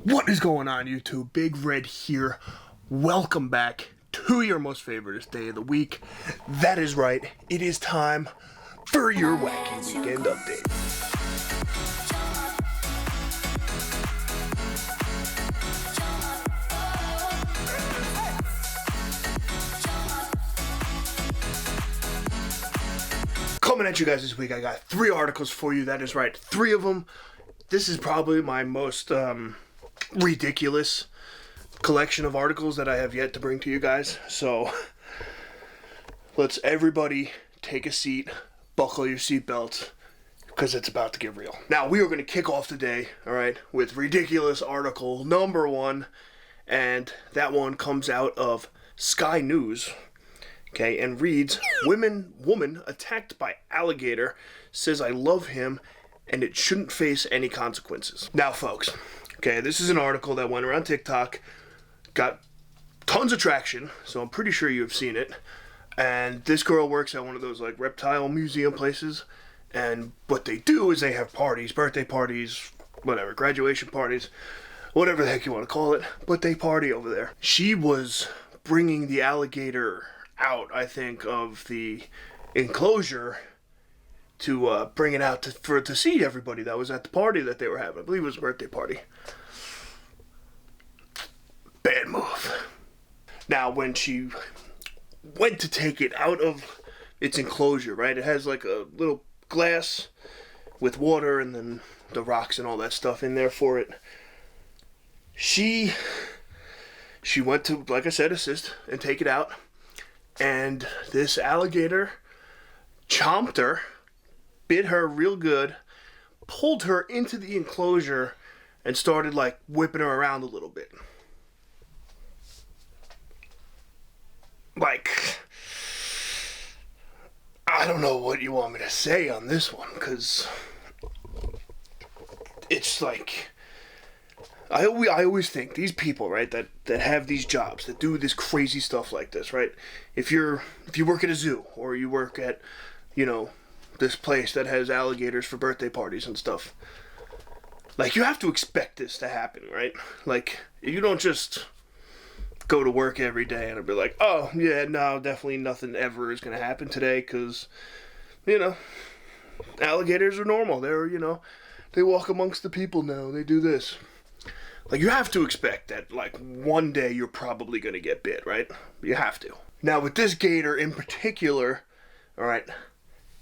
What is going on, YouTube? Big Red here. Welcome back to your most favorite day of the week. That is right. It is time for your Wacky Weekend update. Coming at you guys this week, I got 3 articles for you. That is right, 3 of them. This is probably my most ridiculous collection of articles that I have yet to bring to you guys. So let's everybody take a seat, buckle your seatbelts, because it's about to get real. Now we are going to kick off today, all right, with ridiculous article number 1, and that one comes out of Sky News. Okay, and reads, woman attacked by alligator says I love him and it shouldn't face any consequences. Now, folks, okay, this is an article that went around TikTok, got tons of traction, so I'm pretty sure you've seen it. And this girl works at one of those like reptile museum places, and what they do is they have parties, birthday parties, whatever, graduation parties, whatever the heck you want to call it, but they party over there. She was bringing the alligator out, I think, of the enclosure to bring it out to see everybody that was at the party that they were having. I believe it was a birthday party. Bad move. Now, when she went to take it out of its enclosure, right, it has like a little glass with water and then the rocks and all that stuff in there for it. She went to, like I said, assist and take it out. And this alligator chomped her, bit her real good, pulled her into the enclosure, and started like whipping her around a little bit. Like, I don't know what you want me to say on this one, because it's like, I always think these people, right, that have these jobs, that do this crazy stuff like this, right? If you work at a zoo, or you work at, you know, this place that has alligators for birthday parties and stuff, like, you have to expect this to happen, right? Like, you don't just go to work every day and be like, oh, yeah, no, definitely nothing ever is going to happen today, because, you know, alligators are normal. They're, you know, they walk amongst the people now. They do this. Like, you have to expect that, like, one day you're probably going to get bit, right? You have to. Now, with this gator in particular, all right,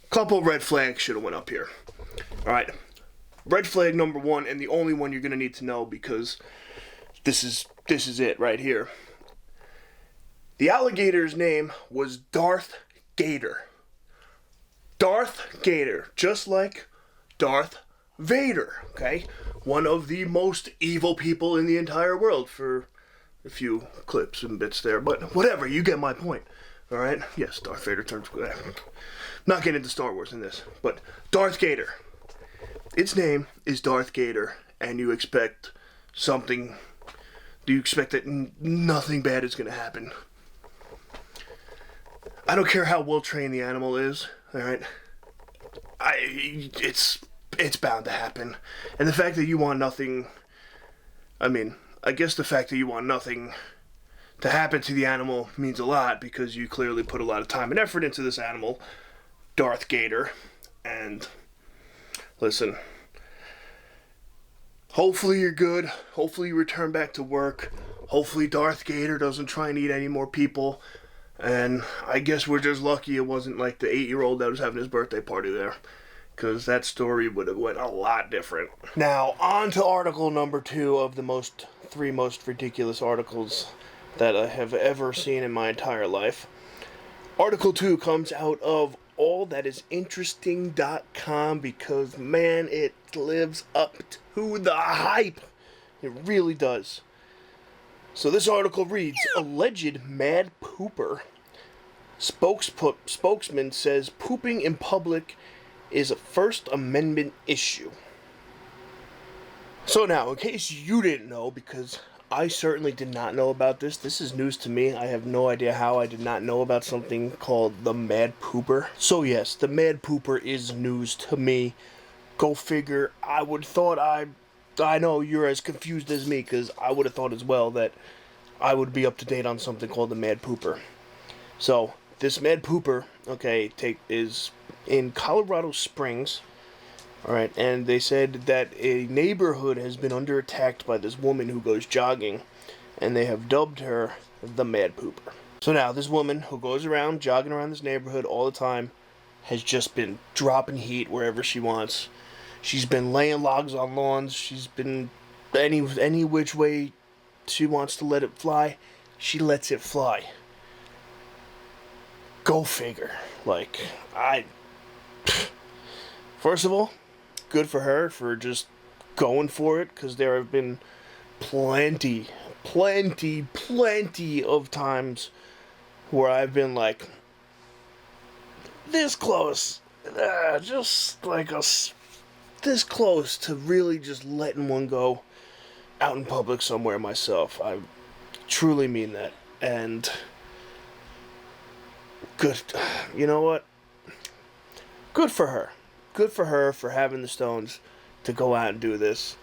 couple red flags should have went up here. All right, red flag number 1, and the only one you're going to need to know, because this is it right here. The alligator's name was Darth Gator. Darth Gator, just like Darth Vader, okay? One of the most evil people in the entire world, for a few clips and bits there, but whatever, you get my point, alright? Yes, Darth Vader turns good. Not getting into Star Wars in this, but Darth Gator. Its name is Darth Gator, and you expect something, do you expect that nothing bad is going to happen? I don't care how well trained the animal is, alright? It's bound to happen. And the fact that you want nothing, I mean, I guess the fact that you want nothing to happen to the animal means a lot, because you clearly put a lot of time and effort into this animal, Darth Gator. And listen, hopefully you're good. Hopefully you return back to work. Hopefully Darth Gator doesn't try and eat any more people. And I guess we're just lucky it wasn't like the 8-year-old that was having his birthday party there, because that story would have went a lot different. Now, on to article number 2 of the 3 most ridiculous articles that I have ever seen in my entire life. Article 2 comes out of allthatisinteresting.com, because, man, it lives up to the hype. It really does. So this article reads, alleged mad pooper. Spokesman says pooping in public is a First Amendment issue. So now, in case you didn't know, because I certainly did not know about this. This is news to me. I have no idea how I did not know about something called the mad pooper. So yes, the mad pooper is news to me. Go figure. I would thought I I know you're as confused as me, because I would have thought as well that I would be up to date on something called the Mad Pooper. So, this Mad Pooper, okay, is in Colorado Springs, alright, and they said that a neighborhood has been under attack by this woman who goes jogging, and they have dubbed her the Mad Pooper. So now, this woman who goes around, jogging around this neighborhood all the time, has just been dropping heat wherever she wants. She's been laying logs on lawns. She's been any which way she wants to let it fly, she lets it fly. Go figure. First of all, good for her for just going for it, because there have been plenty of times where I've been like, this close, this close to really just letting one go out in public somewhere myself. I truly mean that. And good, you know what? Good for her. Good for her for having the stones to go out and do this.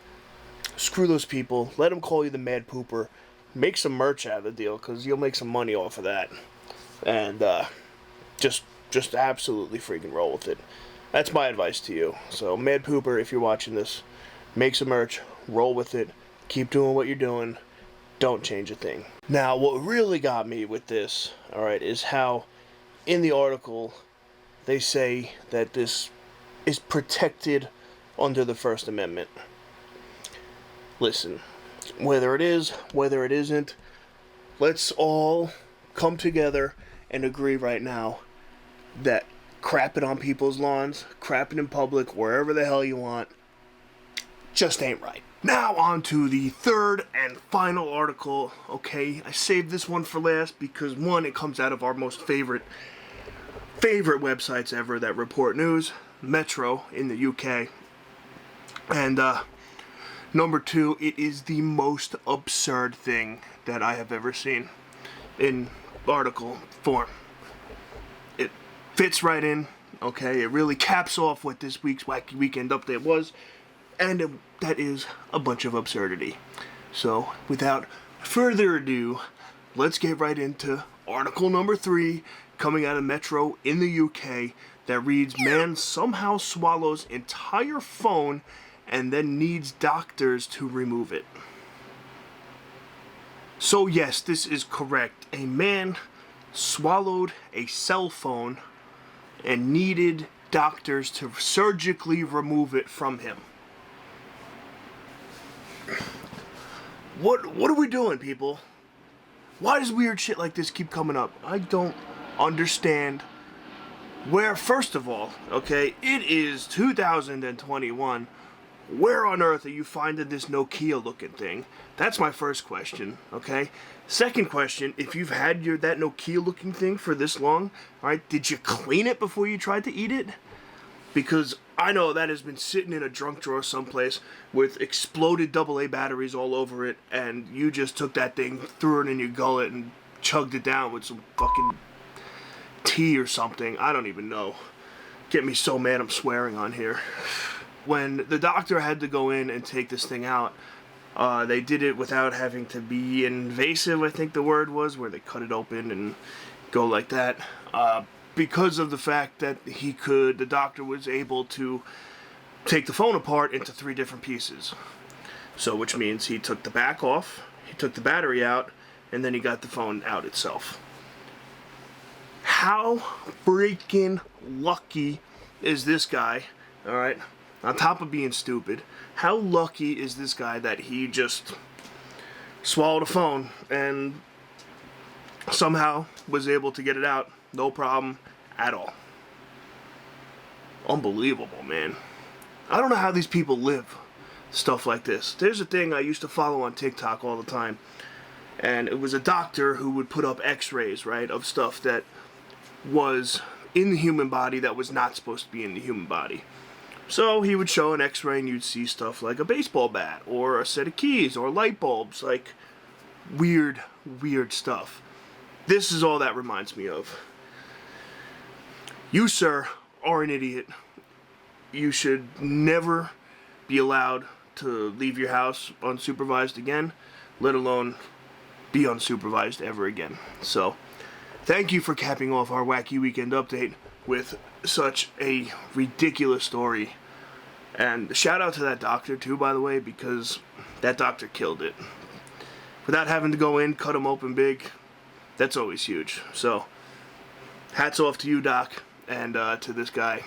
Screw those people. Let them call you the Mad Pooper. Make some merch out of the deal, because you'll make some money off of that. And just absolutely freaking roll with it. That's my advice to you. So, Mad Pooper, if you're watching this, make some merch, roll with it, keep doing what you're doing, don't change a thing. Now, what really got me with this, alright, is how in the article they say that this is protected under the First Amendment. Listen, whether it is, whether it isn't, let's all come together and agree right now that crapping on people's lawns, crapping in public, wherever the hell you want, just ain't right. Now on to the third and final article. Okay, I saved this one for last because, one, it comes out of our most favorite websites ever that report news, Metro in the UK. And number two, it is the most absurd thing that I have ever seen in article form. It fits right in, okay? It really caps off what this week's Wacky Weekend update was, and that is a bunch of absurdity. So, without further ado, let's get right into article number 3, coming out of Metro in the UK, that reads, man somehow swallows entire phone and then needs doctors to remove it. So yes, this is correct. A man swallowed a cell phone and needed doctors to surgically remove it from him. What are we doing, people? Why does weird shit like this keep coming up? I don't understand. Where, first of all, okay, it is 2021. Where on earth are you finding this Nokia looking thing? That's my first question, okay? Second question, if you've had that Nokia looking thing for this long, alright, did you clean it before you tried to eat it? Because I know that has been sitting in a junk drawer someplace with exploded AA batteries all over it, and you just took that thing, threw it in your gullet, and chugged it down with some fucking tea or something. I don't even know. Get me so mad I'm swearing on here. When the doctor had to go in and take this thing out, they did it without having to be invasive, I think the word was, where they cut it open and go like that. Because of the fact that the doctor was able to take the phone apart into 3 different pieces. So, which means he took the back off, he took the battery out, and then he got the phone out itself. How freaking lucky is this guy, alright? On top of being stupid, how lucky is this guy that he just swallowed a phone and somehow was able to get it out, no problem at all. Unbelievable, man. I don't know how these people live stuff like this. There's a thing I used to follow on TikTok all the time, and it was a doctor who would put up x-rays, right, of stuff that was in the human body that was not supposed to be in the human body. So he would show an x-ray and you'd see stuff like a baseball bat or a set of keys or light bulbs, like weird stuff. This is all that reminds me of. You, sir, are an idiot. You should never be allowed to leave your house unsupervised again, let alone be unsupervised ever again. So, thank you for capping off our Wacky Weekend update with such a ridiculous story. And shout out to that doctor too, by the way, because that doctor killed it. Without having to go in, cut him open big, that's always huge. So, hats off to you, Doc, and to this guy.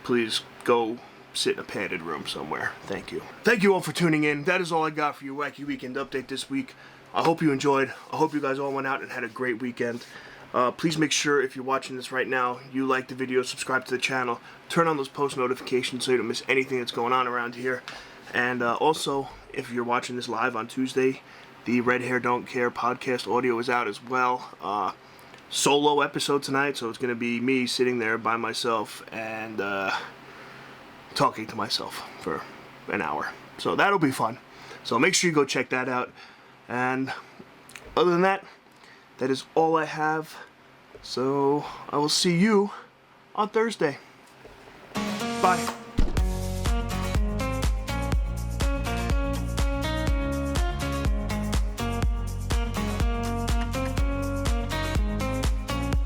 Please go sit in a padded room somewhere. Thank you. Thank you all for tuning in. That is all I got for your Wacky Weekend update this week. I hope you enjoyed. I hope you guys all went out and had a great weekend. Please make sure, if you're watching this right now, you like the video, subscribe to the channel, turn on those post notifications so you don't miss anything that's going on around here. And also, if you're watching this live on Tuesday, the Red Hair Don't Care podcast audio is out as well. Solo episode tonight, so it's going to be me sitting there by myself and talking to myself for an hour. So that'll be fun. So make sure you go check that out. And other than that, that is all I have. So I will see you on Thursday. Bye.